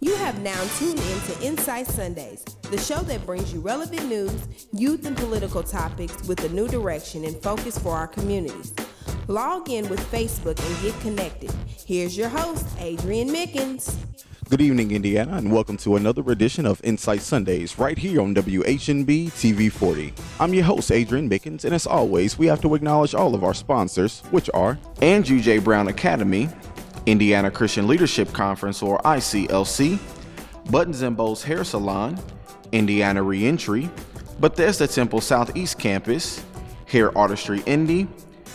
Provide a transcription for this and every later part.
You have now tuned in to Insight Sundays, the show that brings you relevant news, youth, and political topics with a new direction and focus for our communities. Log in with Facebook and get connected. Here's your host, Adrian Mickens. Good evening, Indiana, and welcome to another edition of Insight Sundays right here on WHNB TV 40. I'm your host, Adrian Mickens, and as always, we have to acknowledge all of our sponsors, which are Andrew J. Brown Academy, Indiana Christian Leadership Conference, or ICLC, Buttons and Bows Hair Salon, Indiana Reentry, Bethesda Temple Southeast Campus, Hair Artistry Indy,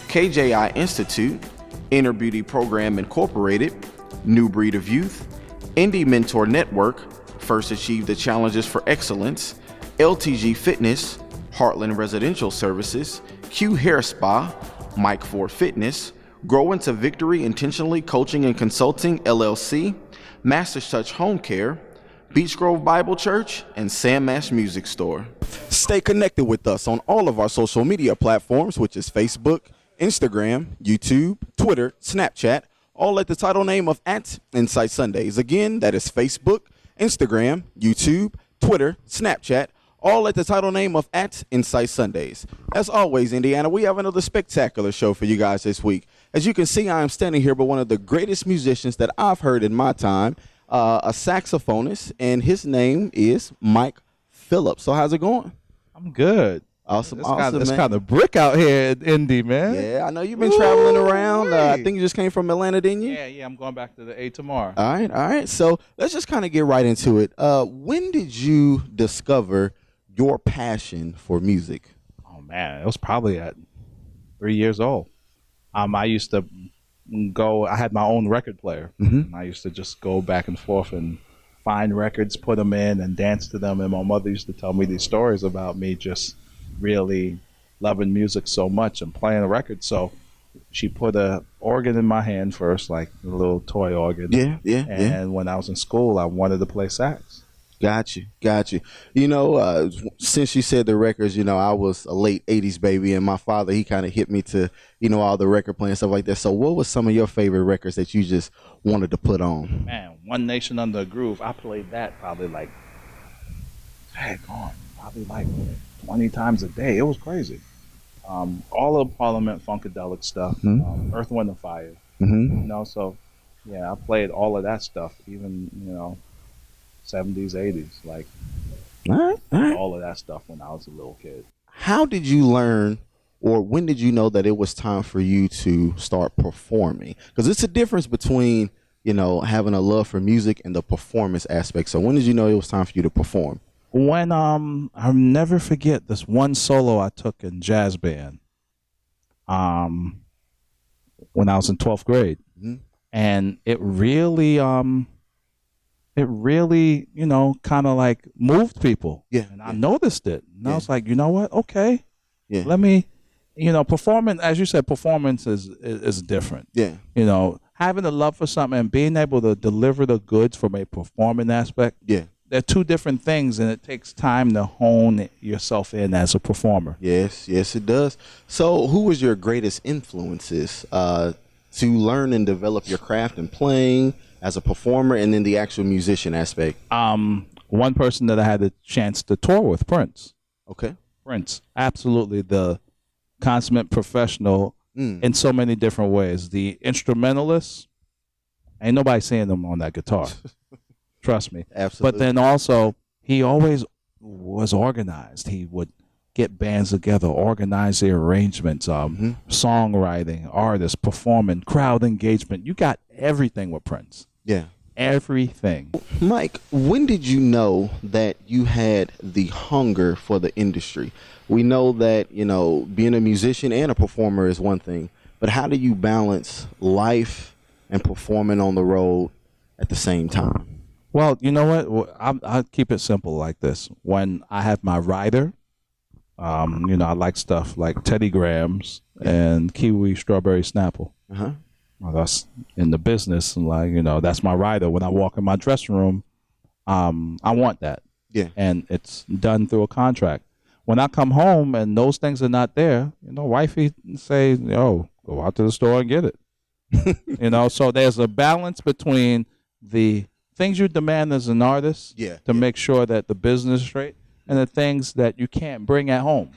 KJI Institute, Inner Beauty Program Incorporated, New Breed of Youth, Indie Mentor Network, First Achieve the Challenges for Excellence, LTG Fitness, Heartland Residential Services, Q Hair Spa, Mike Ford Fitness, Grow Into Victory Intentionally Coaching and Consulting, LLC, Master's Touch Home Care, Beach Grove Bible Church, and Sam Mash Music Store. Stay connected with us on all of our social media platforms, which is Facebook, Instagram, YouTube, Twitter, Snapchat, all at the title name of @Insight Sundays. Again, that is Facebook, Instagram, YouTube, Twitter, Snapchat, all at the title name of @Insight Sundays. As always, Indiana, we have another spectacular show for you guys this week. As you can see, I am standing here with one of the greatest musicians that I've heard in my time, a saxophonist, and his name is Mike Phillips. So how's it going? I'm good. Awesome, It's man. kind of brick out here in Indy, man. Yeah, I know you've been traveling around. I think you just came from Atlanta, didn't you? Yeah, I'm going back to the A tomorrow. All right. So let's just kind of get right into it. When did you discover your passion for music? Oh, man, it was probably at 3 years old. I used to I had my own record player. Mm-hmm. I used to just go back and forth and find records, put them in, and dance to them. And my mother used to tell me these stories about me just really loving music so much and playing a record. So she put a organ in my hand first, like a little toy organ. Yeah. And when I was in school, I wanted to play sax. Got you. You know, since you said the records, you know, I was a late 80s baby, and my father, he kind of hit me to, you know, all the record playing stuff like that. So what was some of your favorite records that you just wanted to put on? Man, One Nation Under a Groove, I played that probably like 20 times a day. It was crazy. All of Parliament Funkadelic stuff, Mm-hmm. Earth, Wind, and Fire. Mm-hmm. You know, so yeah, I played all of that stuff, even, 70s, 80s, like All right. all of that stuff when I was a little kid. How did you learn, or when did you know that it was time for you to start performing? Because it's a difference between, you know, having a love for music and the performance aspect. So when did you know it was time for you to perform? When I'll never forget this one solo I took in jazz band. When I was in 12th grade, Mm-hmm. and it really, kind of like moved people. Yeah. And I noticed it, and I was like, you know what? Okay, Yeah. let me, performance. As you said, performance is different. Yeah. You know, having a love for something and being able to deliver the goods from a performing aspect. Yeah. They're two different things, and it takes time to hone yourself in as a performer. Yes, it does. So who was your greatest influences to learn and develop your craft and playing as a performer, and then the actual musician aspect? One person that I had the chance to tour with, Prince. Okay. Prince, absolutely the consummate professional in so many different ways. The instrumentalist, ain't nobody seeing him on that guitar. Trust me. Absolutely. But then also, he always was organized. He would get bands together, organize their arrangements, songwriting, artists, performing, crowd engagement. You got everything with Prince. Yeah. Everything. Mike, when did you know that you had the hunger for the industry? We know that, you know, being a musician and a performer is one thing, but how do you balance life and performing on the road at the same time? Well, you know what? I'll keep it simple like this. When I have my rider, I like stuff like Teddy Grahams and Kiwi Strawberry Snapple. Uh-huh. Well, that's in the business, and that's my rider. When I walk in my dressing room, I want that. Yeah. And it's done through a contract. When I come home and those things are not there, wifey say, go out to the store and get it. So there's a balance between the things you demand as an artist Yeah, to yeah. make sure that the business is straight, and the things that you can't bring at home.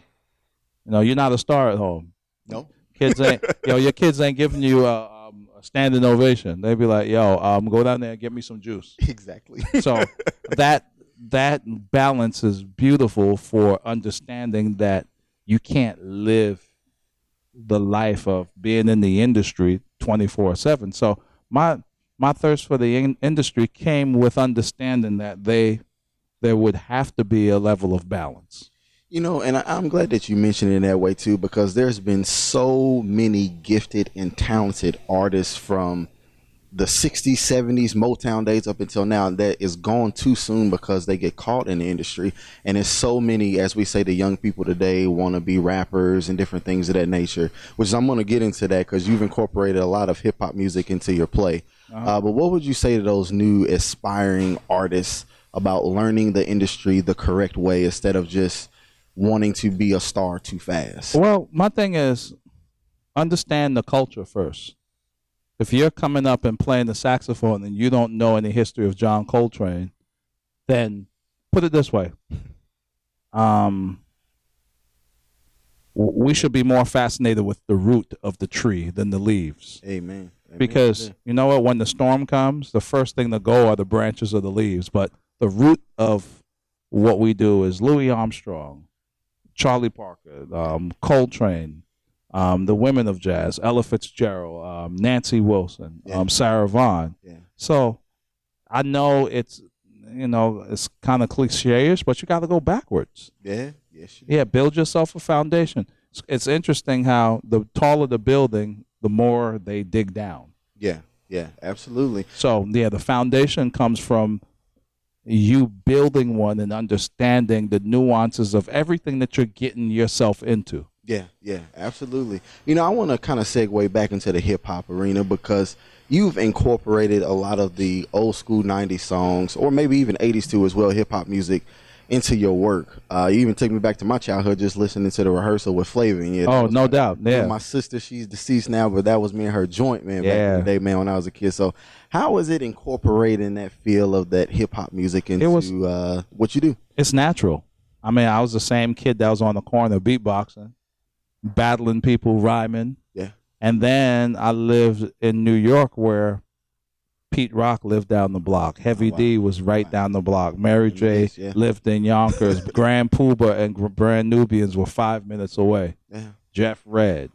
You're not a star at home. No. Kids ain't, your kids ain't giving you a standing ovation. They be like, yo, go down there and get me some juice. Exactly. So that balance is beautiful for understanding that you can't live the life of being in the industry 24/7. So my thirst for the industry came with understanding that there would have to be a level of balance. And I'm glad that you mentioned it in that way too, because there's been so many gifted and talented artists from the 60s, 70s, Motown days up until now that is gone too soon because they get caught in the industry. And there's so many, as we say, the young people today want to be rappers and different things of that nature, which I'm going to get into that because you've incorporated a lot of hip hop music into your play. But what would you say to those new aspiring artists about learning the industry the correct way instead of just wanting to be a star too fast? Well, my thing is understand the culture first. If you're coming up and playing the saxophone and you don't know any history of John Coltrane, then put it this way. We should be more fascinated with the root of the tree than the leaves. Amen. Because you know what? When the storm comes, the first thing to go are the branches or the leaves. But the root of what we do is Louis Armstrong, Charlie Parker, Coltrane, the women of jazz, Ella Fitzgerald, Nancy Wilson, Sarah Vaughan. Yeah. So I know it's kind of cliche-ish, but you got to go backwards. Yeah. Yes. Yeah, build yourself a foundation. It's interesting how the taller the building, the more they dig down. Yeah. Yeah. Absolutely. So the foundation comes from you building one and understanding the nuances of everything that you're getting yourself into. Yeah, absolutely. I want to kind of segue back into the hip hop arena because you've incorporated a lot of the old school 90s songs, or maybe even 80s too as well, hip hop music into your work. You even took me back to my childhood just listening to the rehearsal with Flavor. Oh, no doubt. Yeah. My sister, she's deceased now, but that was me and her joint, man, back in the day, man, when I was a kid. So how was it incorporating that feel of that hip hop music into what you do? It's natural. I mean, I was the same kid that was on the corner beatboxing, battling people, rhyming. Yeah. And then I lived in New York where Pete Rock lived down the block. Heavy D was right down the block. Mary J lived in Yonkers. Grand Puba and Brand Nubians were 5 minutes away. Yeah. Jeff Red,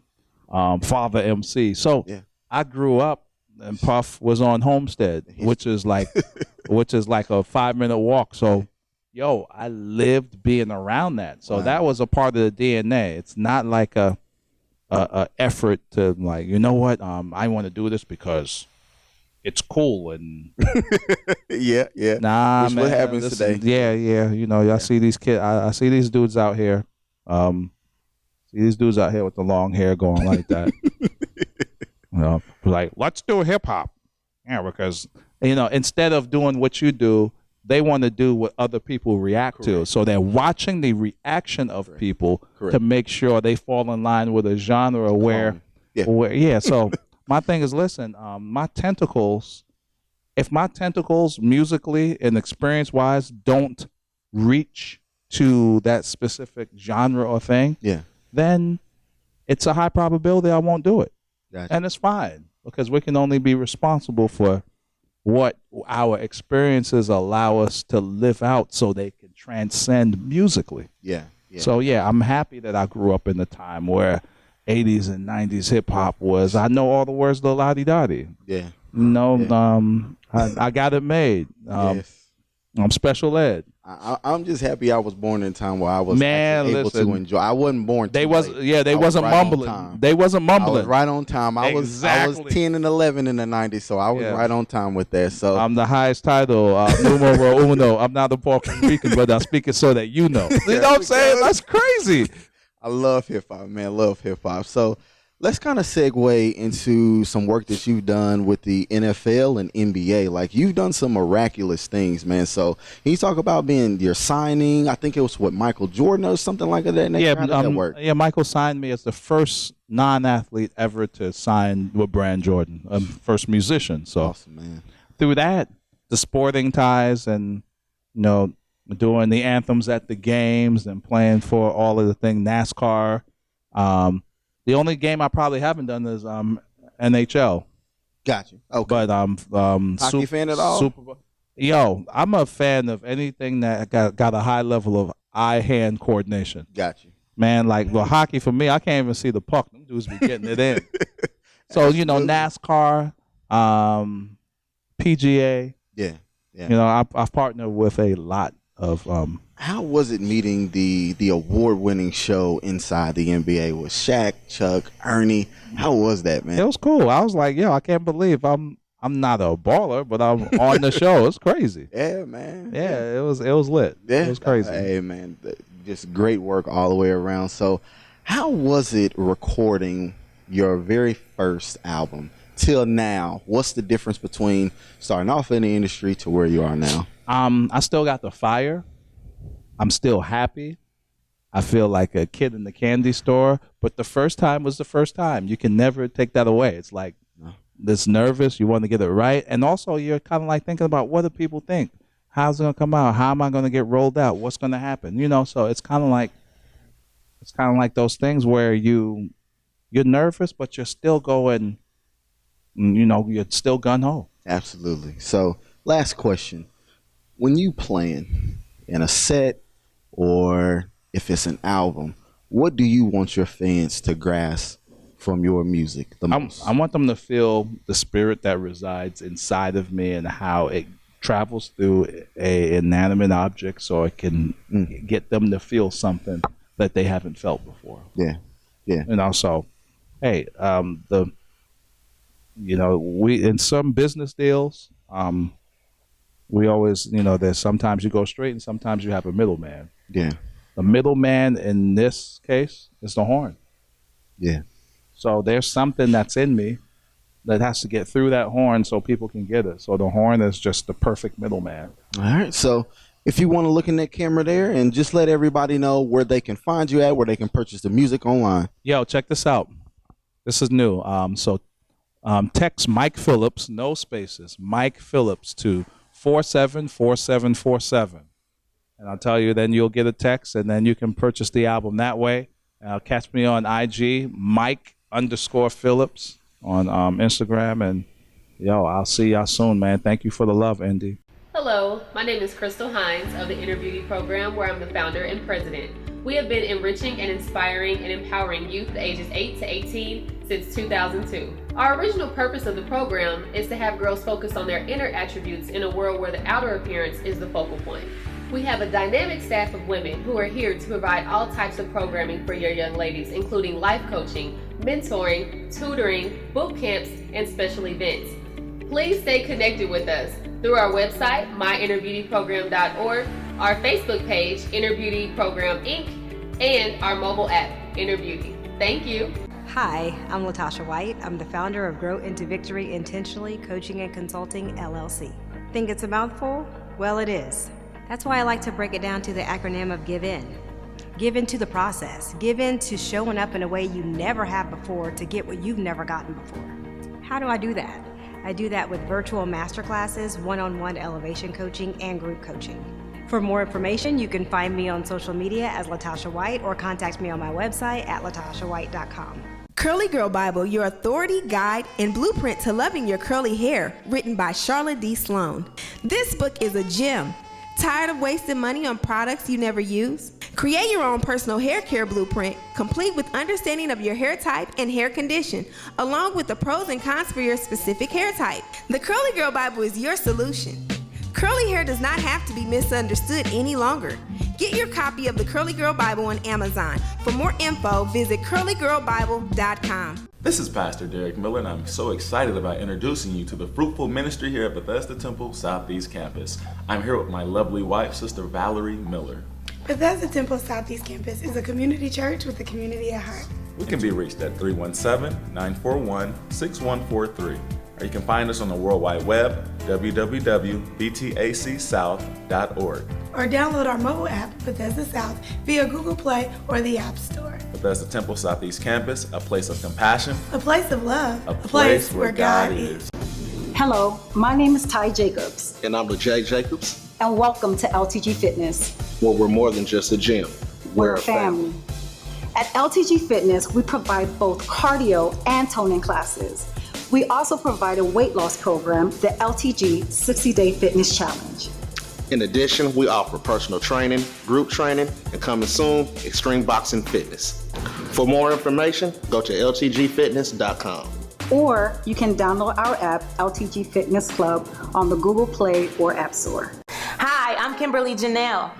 Father MC. So I grew up, and Puff was on Homestead, which is like a 5-minute walk. So, I lived being around that. So that was a part of the DNA. It's not like a effort to like, I want to do this because it's cool and yeah. Nah, Which man. What happens today? Yeah. I see these kids. I see these dudes out here. See these dudes out here with the long hair going like that. Like, let's do hip hop. Yeah, because instead of doing what you do, they want to do what other people react to. So they're watching the reaction of people to make sure they fall in line with a genre where So my thing is, listen, my tentacles, if my tentacles musically and experience-wise don't reach to that specific genre or thing, then it's a high probability I won't do it. Gotcha. And it's fine because we can only be responsible for what our experiences allow us to live out so they can transcend musically. Yeah. So, I'm happy that I grew up in the time where 80s and 90s hip-hop was, I know all the words to La-Di-Da-Di. Yeah. I got it made. I'm special ed. I'm just happy I was born in a time where I was able to enjoy. I wasn't born too They wasn't right mumbling. They wasn't mumbling. I was right on time. I was 10 and 11 in the 90s, so I was right on time with that. So I'm the highest title, numero uno. I'm not a Puerto Rican, but I'm speaking so that you know. You know what I'm saying? That's crazy. I love hip hop, man. Love hip hop. So let's kind of segue into some work that you've done with the NFL and NBA. Like, you've done some miraculous things, man. So can you talk about your signing? I think it was with Michael Jordan or something like that. Yeah, how did that work? Yeah, Michael signed me as the first non-athlete ever to sign with Brand Jordan, first musician. So awesome, man. Through that, the sporting ties and, doing the anthems at the games and playing for all of the thing, NASCAR. The only game I probably haven't done is NHL. Got you. Okay. But hockey fan at all? Super Bowl. Yo, I'm a fan of anything that got a high level of eye-hand coordination. Got you. Man, like the hockey for me, I can't even see the puck. Them dudes be getting it in. So, NASCAR, PGA. Yeah. I've partnered with a lot of. How was it meeting the award-winning show inside the NBA with Shaq, Chuck, Ernie? How was that, man? It was cool. I was like, I can't believe I'm not a baller, but I'm on the show. It's crazy. Yeah, man. Yeah, it was lit. Yeah. It was crazy. Hey, man, just great work all the way around. So, how was it recording your very first album till now? What's the difference between starting off in the industry to where you are now? I still got the fire. I'm still happy. I feel like a kid in the candy store, but the first time was the first time. You can never take that away. It's like this nervous, you want to get it right, and also you're kind of like thinking about what do people think? How's it gonna come out? How am I gonna get rolled out? What's gonna happen? So it's kind of like those things where you're nervous, but you're still going. You're still gun ho. Absolutely. So, last question: when you playing in a set, or if it's an album, what do you want your fans to grasp from your music the most? I want them to feel the spirit that resides inside of me and how it travels through a inanimate object, so it can get them to feel something that they haven't felt before. Yeah. So, hey, we in some business deals, we always, there's sometimes you go straight and sometimes you have a middleman. Yeah. The middleman in this case is the horn. Yeah. So there's something that's in me that has to get through that horn so people can get it. So the horn is just the perfect middleman. All right. So if you want to look in that camera there and just let everybody know where they can find you at, where they can purchase the music online. Yo, check this out. This is new. Text Mike Phillips, no spaces, Mike Phillips to 474747. And I'll tell you, then you'll get a text, and then you can purchase the album that way. Catch me on IG, Mike_Phillips on Instagram. And, I'll see y'all soon, man. Thank you for the love, Indy. Hello, my name is Crystal Hines of the Inner Beauty Program, where I'm the founder and president. We have been enriching and inspiring and empowering youth ages 8 to 18 since 2002. Our original purpose of the program is to have girls focus on their inner attributes in a world where the outer appearance is the focal point. We have a dynamic staff of women who are here to provide all types of programming for your young ladies, including life coaching, mentoring, tutoring, boot camps, and special events. Please stay connected with us through our website, myinnerbeautyprogram.org, our Facebook page, Inner Beauty Program Inc., and our mobile app, Inner Beauty. Thank you. Hi, I'm Latasha White. I'm the founder of Grow Into Victory Intentionally Coaching and Consulting, LLC. Think it's a mouthful? Well, it is. That's why I like to break it down to the acronym of GIVE IN. Give in to the process. Give in to showing up in a way you never have before to get what you've never gotten before. How do I do that? I do that with virtual masterclasses, one-on-one elevation coaching, and group coaching. For more information, you can find me on social media as Latasha White or contact me on my website at latashawhite.com. Curly Girl Bible, your authority, guide, and blueprint to loving your curly hair, written by Charlotte D. Sloan. This book is a gem. Tired of wasting money on products you never use? Create your own personal hair care blueprint, complete with understanding of your hair type and hair condition, along with the pros and cons for your specific hair type. The Curly Girl Bible is your solution. Curly hair does not have to be misunderstood any longer. Get your copy of the Curly Girl Bible on Amazon. For more info, visit curlygirlbible.com. This is Pastor Derek Miller, and I'm so excited about introducing you to the fruitful ministry here at Bethesda Temple Southeast Campus. I'm here with my lovely wife, Sister Valerie Miller. Bethesda Temple Southeast Campus is a community church with a community at heart. We can be reached at 317-941-6143. Or you can find us on the World Wide Web, www.btacsouth.org. Or download our mobile app, Bethesda South, via Google Play or the App Store. Bethesda Temple Southeast Campus, a place of compassion, a place of love, a place where God is. Hello, my name is Ty Jacobs, And I'm Jay Jacobs, and welcome to LTG Fitness. where we're more than just a gym. We're a family. At LTG Fitness, we provide both cardio and toning classes. We also provide a weight loss program, the LTG 60-Day Fitness Challenge. In addition, we offer personal training, group training, and coming soon, extreme boxing fitness. For more information, go to ltgfitness.com. Or you can download our app, LTG Fitness Club, on the Google Play or App Store. Hi, I'm Kimberly Janelle,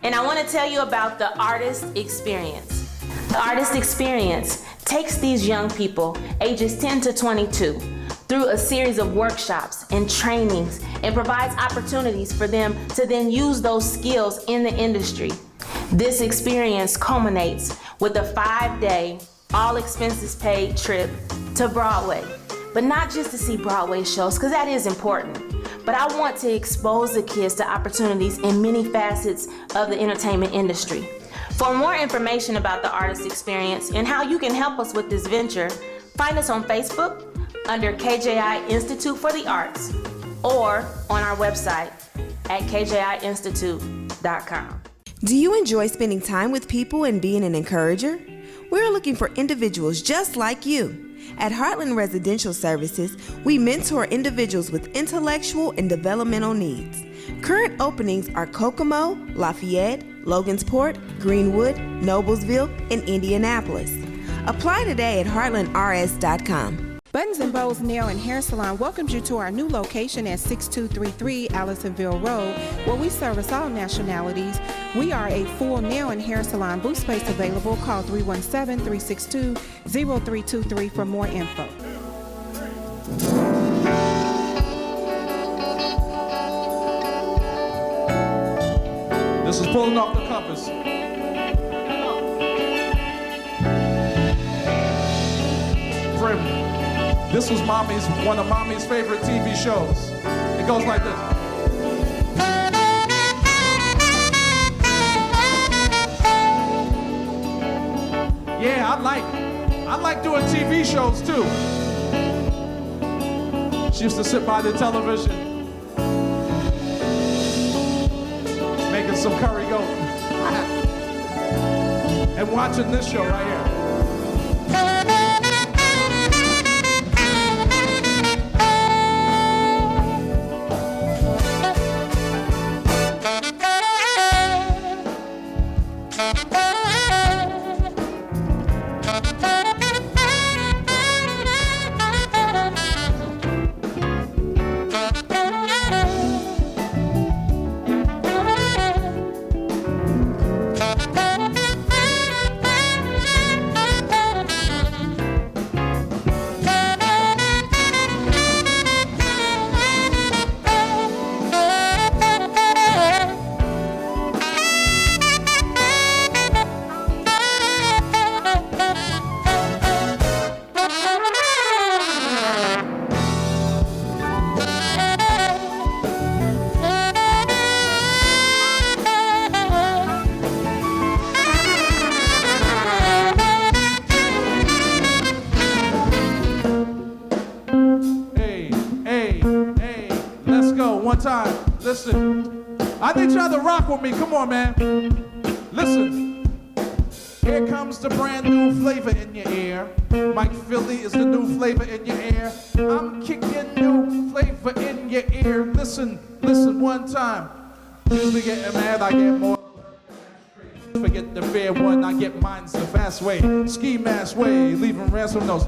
and I want to tell you about the Artist Experience. The Artist Experience takes these young people, ages 10 to 22, through a series of workshops and trainings and provides opportunities for them to then use those skills in the industry. This experience culminates with a 5-day, all expenses paid trip to Broadway. But not just to see Broadway shows, because that is important, but I want to expose the kids to opportunities in many facets of the entertainment industry. For more information about the Artist Experience and how you can help us with this venture, find us on Facebook under KJI Institute for the Arts or on our website at kjiinstitute.com. Do you enjoy spending time with people and being an encourager? We're looking for individuals just like you. At Heartland Residential Services, we mentor individuals with intellectual and developmental needs. Current openings are Kokomo, Lafayette, Logansport, Greenwood, Noblesville, and Indianapolis. Apply today at heartlandrs.com. Buttons and Bows Nail and Hair Salon welcomes you to our new location at 6233 Allisonville Road, where we service all nationalities. We are a full nail and hair salon. Booth space available. Call 317-362-0323 for more info. This is Pulling Off the Compass. This was one of Mommy's favorite TV shows. It goes like this. Yeah, I like doing TV shows too. She used to sit by the television, making some curry goat, and watching this show right here. Time. Listen, I need y'all to rock with me. Come on, man. Listen. Here comes the brand new flavor in your ear. Mike Philly is the new flavor in your ear. I'm kicking new flavor in your ear. Listen one time. Usually getting mad, I get more. Forget the fair one, I get mine's the fast way. Ski mask way, leaving ransom notes.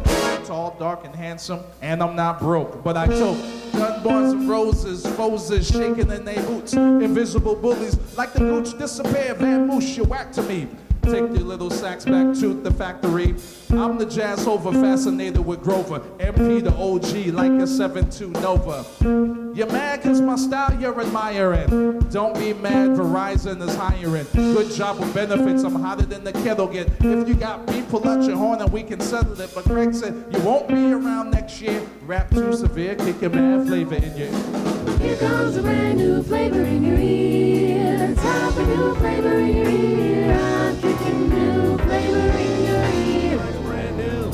Tall, dark, and handsome, and I'm not broke, but I tote. Gun bars and roses, foes shaking in their boots. Invisible bullies, like the gooch disappear. Van Moose, you whack to me. Take your little sacks back to the factory. I'm the jazz over, fascinated with Grover. MP the OG, like a 7-2 Nova. You're mad cause my style you're admiring. Don't be mad, Verizon is hiring. Good job with benefits, I'm hotter than the kettle get. If you got beef, pull out your horn and we can settle it. But Greg said, you won't be around next year. Rap too severe, kick your mad flavor in your ear. Here comes a brand new flavor in your ear. Time for new flavor in your ear. I'm kicking new flavor in your ear. Brand new.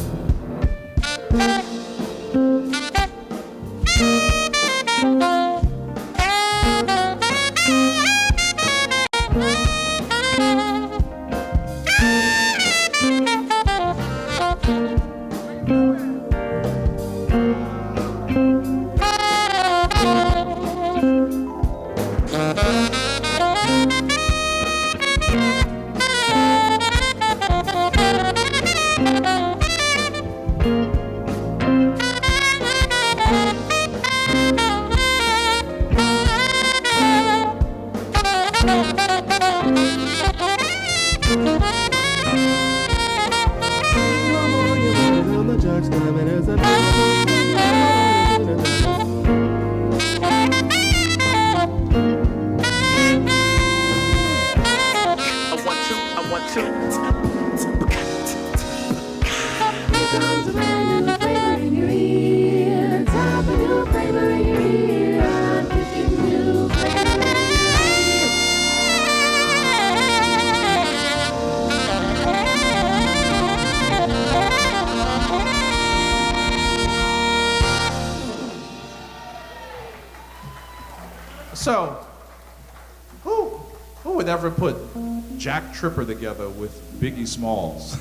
So, who would ever put Jack Tripper together with Biggie Smalls?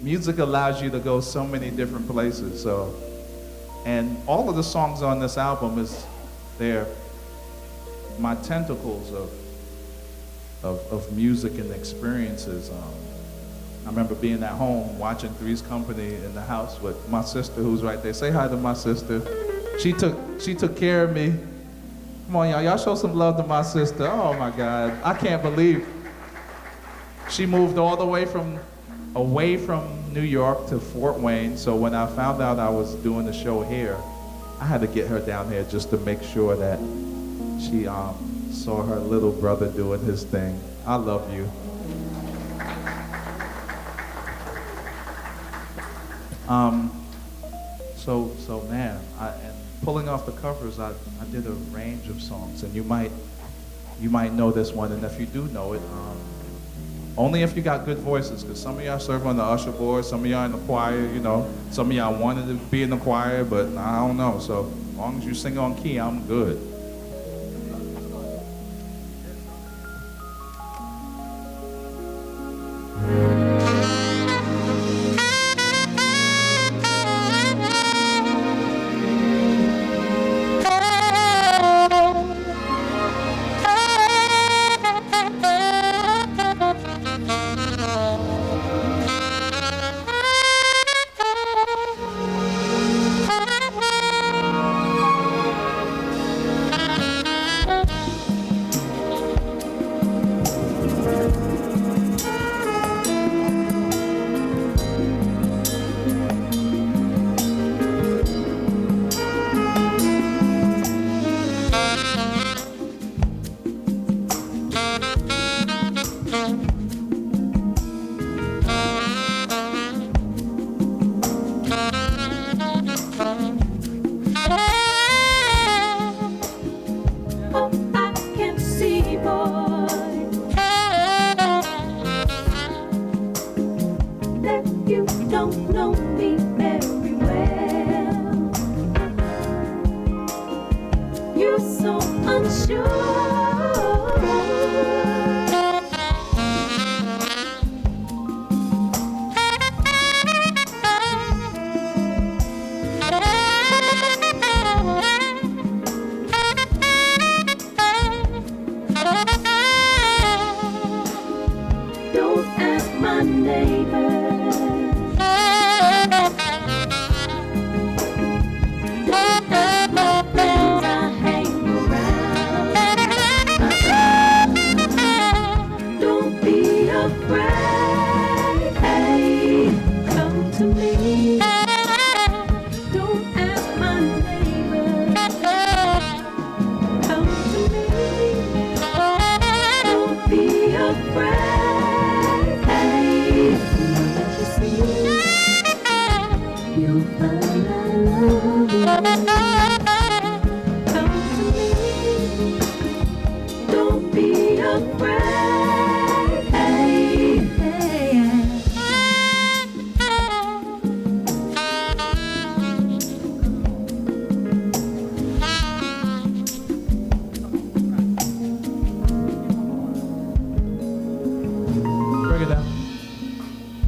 Music allows you to go so many different places. So, and all of the songs on this album they're my tentacles of music and experiences. I remember being at home watching Three's Company in the house with my sister, who's right there. Say hi to my sister. She took care of me. Come on, y'all. Y'all show some love to my sister. Oh my God, I can't believe she moved all the way away from New York to Fort Wayne. So when I found out I was doing the show here, I had to get her down here just to make sure that she saw her little brother doing his thing. I love you. So man, and pulling off the covers, I did a range of songs, and you might know this one, and if you do know it, only if you got good voices, because some of y'all serve on the usher board, some of y'all in the choir, you know, some of y'all wanted to be in the choir, but I don't know. So as long as you sing on key, I'm good.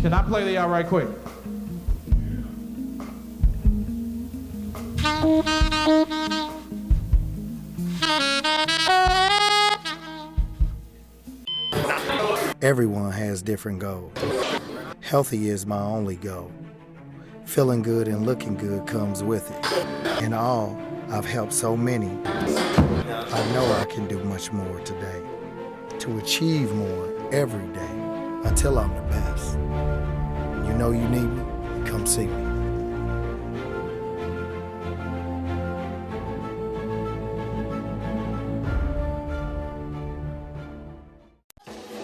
Can I play to y'all right quick? Everyone has different goals. Healthy is my only goal. Feeling good and looking good comes with it. In all, I've helped so many. I know I can do much more today. To achieve more every day until I'm the best. You know you need me? Come see me.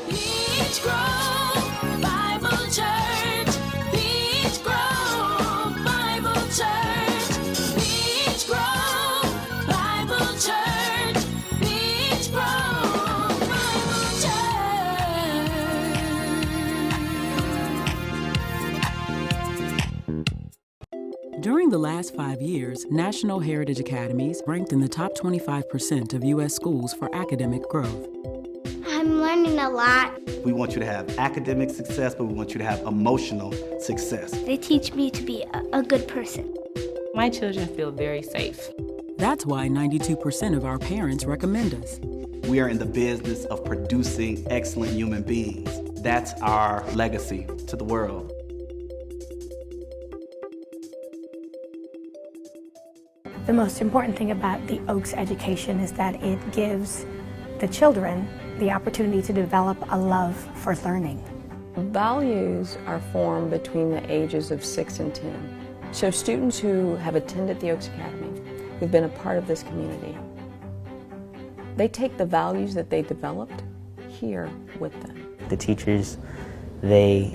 Beach Grove Bible Church. Beach Grove Bible Church. Beach Grove Bible Church. Beach Grove Bible Church. During the last 5 years, National Heritage Academies ranked in the top 25% of U.S. schools for academic growth. I'm learning a lot. We want you to have academic success, but we want you to have emotional success. They teach me to be a good person. My children feel very safe. That's why 92% of our parents recommend us. We are in the business of producing excellent human beings. That's our legacy to the world. The most important thing about the Oaks education is that it gives the children the opportunity to develop a love for learning. Values are formed between the ages of 6 and 10. So students who have attended the Oaks Academy, who've been a part of this community, they take the values that they developed here with them. The teachers, they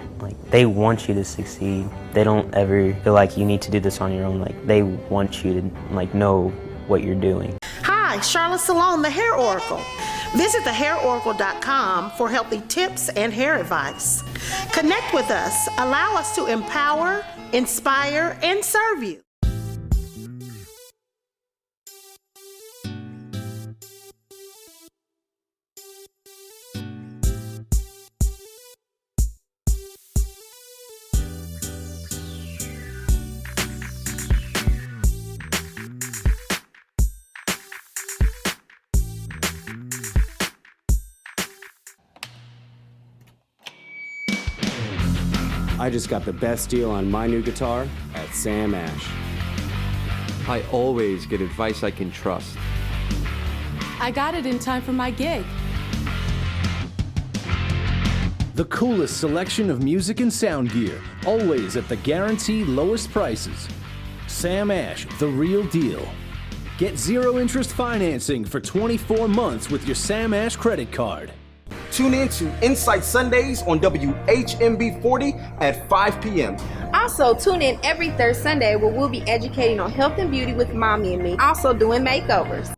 want you to succeed. They don't ever feel like you need to do this on your own. They want you to know what you're doing. Hi, Charlotte Salone, the Hair Oracle. Visit thehairoracle.com for healthy tips and hair advice. Connect with us. Allow us to empower, inspire, and serve you. I just got the best deal on my new guitar at Sam Ash. I always get advice I can trust. I got it in time for my gig. The coolest selection of music and sound gear, always at the guaranteed lowest prices. Sam Ash, the real deal. Get zero interest financing for 24 months with your Sam Ash credit card. Tune in to Insight Sundays on WHMB 40 at 5 p.m. Also, tune in every third Sunday where we'll be educating on health and beauty with Mommy and Me, also doing makeovers.